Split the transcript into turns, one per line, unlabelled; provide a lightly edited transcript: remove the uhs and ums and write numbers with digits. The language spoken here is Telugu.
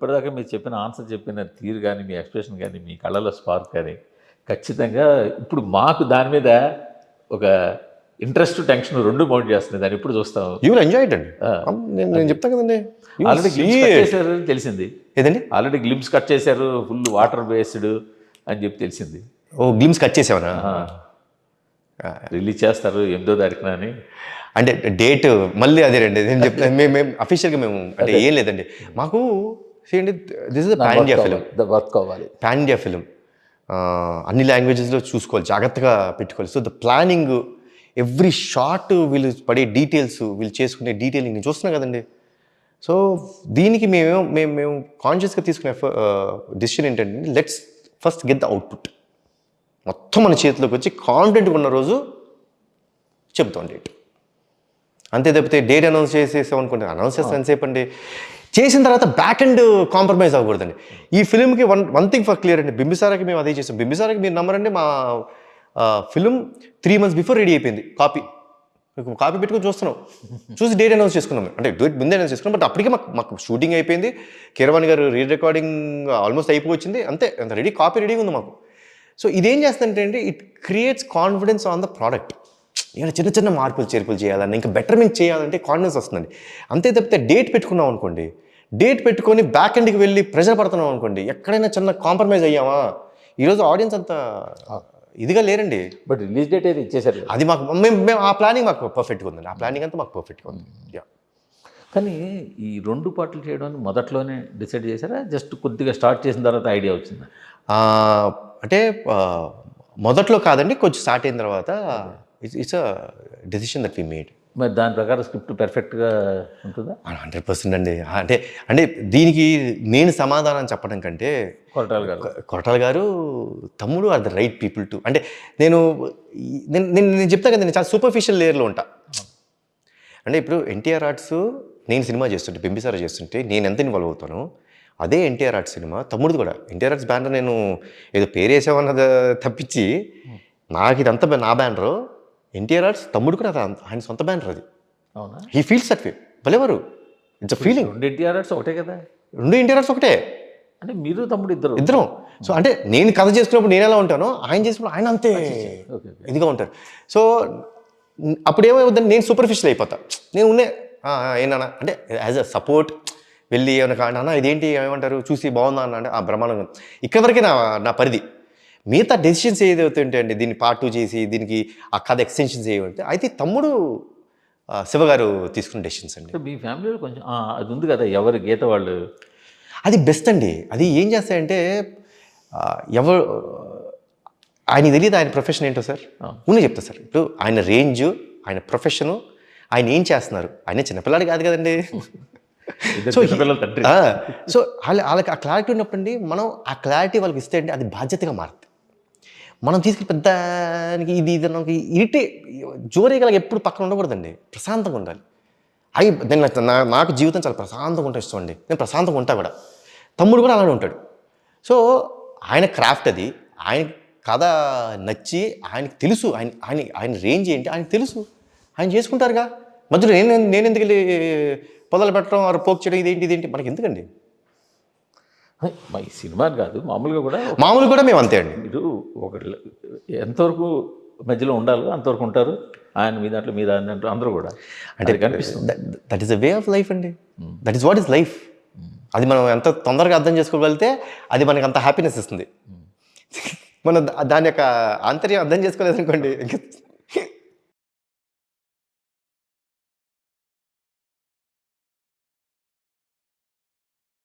ఇప్పటిదాకా మీరు చెప్పిన ఆన్సర్ చెప్పిన తీరు కానీ మీ ఎక్స్ప్రెషన్ కానీ మీ కళ్ళలో స్పార్క్ కానీ ఖచ్చితంగా ఇప్పుడు మాకు దాని మీద ఒక ఇంట్రెస్ట్ టెన్షన్ రెండు మౌంట్ చేస్తుంది దాన్ని ఇప్పుడు చూస్తాం.
యూ విల్ ఎంజాయ్ ఇట్ అండి. నేను చెప్తాను కదండి,
ఆల్రెడీ గ్లిమ్స్ కట్ చేశారు తెలిసింది.
ఏదండి?
ఆల్రెడీ గ్లిమ్స్ కట్ చేశారు, ఫుల్ వాటర్ బేస్డ్ అని చెప్పి తెలిసింది.
ఓ గ్లిమ్స్ కట్ చేసావనా?
రిలీజ్ చేస్తారు 8వ తారీఖున అని.
అంటే డేట్ మళ్ళీ అదే రండి. నేను చెప్తాను, మేము అఫీషియల్గా మేము అంటే ఏం లేదండి మాకు. చేయండి, this is pan India film,
work అవ్వాలి.
పాన్ ఇండియా ఫిలిం, అన్ని లాంగ్వేజెస్లో చూసుకోవాలి, జాగ్రత్తగా పెట్టుకోవాలి. So the planning, every shot వీళ్ళు పడే డీటెయిల్స్, వీళ్ళు చేసుకునే డీటెయిలింగ్ నేను చూస్తున్నాను కదండి. సో దీనికి మేము కాన్షియస్గా తీసుకునే డెసిషన్ ఏంటంటే, let's first get the output. మొత్తం మన చేతిలోకి వచ్చి కాన్ఫిడెంట్గా ఉన్న రోజు చెప్తాం డేట్. అంతే తప్పితే డేట్ అనౌన్స్ చేసేసాం అనుకుంటే, అనౌన్స్ చేస్తాం ఎంతసేపు అండి. చేసిన తర్వాత బ్యాక్ అండ్ కాంప్రమైజ్ అవ్వకూడదండి. ఈ ఫిల్మ్కి వన్ థింగ్ ఫర్ క్లియర్ అండి, బింబిసారాకి మేము అదే చేసాం. బింబిసారాకి మీరు నమ్మరండి, మా ఫిల్మ్ 3 months బిఫోర్ రెడీ అయిపోయింది. కాపీ పెట్టుకొని చూస్తున్నాం, చూసి డేట్ అనౌన్స్ చేసుకున్నాం. అంటే డేట్ ముందే అనౌన్స్ చేసుకున్నాం, బట్ అప్పటికే మాకు షూటింగ్ అయిపోయింది. కీరవాణి గారు రీ రికార్డింగ్ ఆల్మోస్ట్ అయిపోయింది, అంతే అంత రెడీ, కాపీ రెడీగా ఉంది మాకు. సో ఇదేం చేస్తుందంటే అండి, it creates confidence on the product. ఏమైనా చిన్న చిన్న మార్పులు చేర్పులు చేయాలన్నా, ఇంకా బెటర్మెంట్ చేయాలంటే కాన్ఫిడెన్స్ వస్తుందండి. అంతే తప్పితే డేట్ పెట్టుకున్నాం అనుకోండి, డేట్ పెట్టుకొని బ్యాక్ ఎండ్కి వెళ్ళి ప్రెజర్ పడుతున్నాం అనుకోండి, ఎక్కడైనా చిన్న కాంప్రమైజ్ అయ్యామా, ఈరోజు ఆడియన్స్ అంతా ఇదిగా లేరండి.
బట్ రిలీజ్ డేట్ అయితే ఇచ్చేసారు.
అది మాకు మేము ఆ ప్లానింగ్ మాకు పర్ఫెక్ట్గా ఉందండి. ఆ ప్లానింగ్ అంతా మాకు పర్ఫెక్ట్గా ఉంది.
కానీ ఈ 2 పార్ట్లు చేయడం మొదట్లోనే డిసైడ్ చేశారా, జస్ట్ కొద్దిగా స్టార్ట్ చేసిన తర్వాత ఐడియా వచ్చిందా?
అంటే మొదట్లో కాదండి, కొంచెం స్టార్ట్ అయిన తర్వాత it's a decision that we made.
మరి దాని ప్రకారం స్క్రిప్ట్ పర్ఫెక్ట్గా ఉంటుందా?
100% అండి. అంటే దీనికి నేను సమాధానం చెప్పడం కంటే, కొరటాల గారు తమ్ముడు are the right people to. అంటే నేను చెప్తా కదా, నేను చాలా సూపర్ఫిషియల్ లేయర్లో ఉంటా. అంటే ఇప్పుడు ఎన్టీఆర్ ఆర్ట్స్ నేను సినిమా చేస్తుంటే, బింబిసారా చేస్తుంటే నేను ఎంత ఇన్వాల్వ్ అవుతాను, అదే ఎన్టీఆర్ ఆర్ట్స్ సినిమా తమ్ముడు కూడా. ఎన్టీఆర్ ఆర్ట్స్ బ్యానర్ నేను ఏదో పేరు వేసామన్నది తప్పించి, నాకు ఇదంతా నా బ్యానరు. ఎన్టీఆర్ ఆర్ట్స్ తమ్ముడు కూడా ఆయన సొంత బ్యానర్ అది.
అవునా?
He feels that way. భలేవారు, it's a feeling.
2 NTR Arts ఒకటే కదా?
2 ఎన్టీఆర్ ఆర్ట్స్ ఒకటే.
అంటే మీరు తమ్ముడు
ఇద్దరం. సో అంటే నేను కథ చేసుకున్నప్పుడు నేను ఎలా ఉంటానో, ఆయన చేసుకున్నప్పుడు ఆయన అంతే ఇదిగా ఉంటారు. సో అప్పుడు ఏమవుతుందంటే, నేను సూపర్ఫిషియల్ అయిపోతా. నేను ఏనా అంటే యాజ్ అ సపోర్ట్ వెళ్ళి ఏమన్నా అన్న ఇదేంటి ఏమంటారు చూసి బాగుందా అన్న అంటే ఆ బ్రహ్మాండంగా. ఇక్కడ వరకే నా పరిధి. మిగతా డెసిషన్స్ ఏదైతే అండి, దీన్ని పార్ట్ 2 చేసి దీనికి ఆ కథ ఎక్స్టెన్షన్స్ ఏమంటే అయితే తమ్ముడు శివగారు తీసుకున్న డెసిషన్స్ అండి.
మీ ఫ్యామిలీలో కొంచెం అది ఉంది కదా, ఎవరు గీత వాళ్ళు,
అది బెస్ట్ అండి. అది ఏం చేస్తాయంటే, ఎవరు ఆయన తెలియదు ఆయన ప్రొఫెషన్ ఏంటో సార్, ముందు చెప్తా సార్. ఇప్పుడు ఆయన రేంజ్, ఆయన ప్రొఫెషను, ఆయన ఏం చేస్తున్నారు, ఆయన చిన్నపిల్లాడు కాదు కదండి. సో వాళ్ళకి ఆ క్లారిటీ ఉన్నప్పుడు అండి, మనం ఆ క్లారిటీ వాళ్ళకి ఇస్తే అండి అది బాధ్యతగా మారుతుంది. మనం తీసుకుని పెద్దానికి ఇది జోరేగలగా ఎప్పుడు పక్కన ఉండకూడదండి, ప్రశాంతంగా ఉండాలి. నాకు జీవితం చాలా ప్రశాంతంగా ఉంటా ఇష్టం అండి. నేను ప్రశాంతంగా ఉంటా కూడా, తమ్ముడు కూడా అలానే ఉంటాడు. సో ఆయన క్రాఫ్ట్ అది, ఆయన కథ నచ్చి ఆయనకి తెలుసు, ఆయన రేంజ్ ఏంటి ఆయనకి తెలుసు, ఆయన చేసుకుంటారుగా. మధ్యలో నేను ఎందుకు వెళ్ళి పొదలు పెట్టడం, ఆరు పోక్ చేయడం, ఇదేంటి మనకి ఎందుకండి.
ఈ సినిమా కాదు,
మామూలు కూడా మేము అంతే అండి.
మీరు ఒక ఎంతవరకు మధ్యలో ఉండాలి అంతవరకు ఉంటారు. ఆయన మీ దాంట్లో మీ దాంట్లో అందరూ కూడా అంటే కనిపిస్తుంది.
That is the way of life అండి. That is what is life. అది మనం ఎంత తొందరగా అర్థం చేసుకోగలిగితే అది మనకి అంత హ్యాపీనెస్ ఇస్తుంది. మనం దాని యొక్క ఆంతర్యం అర్థం చేసుకోలేదు అనుకోండి,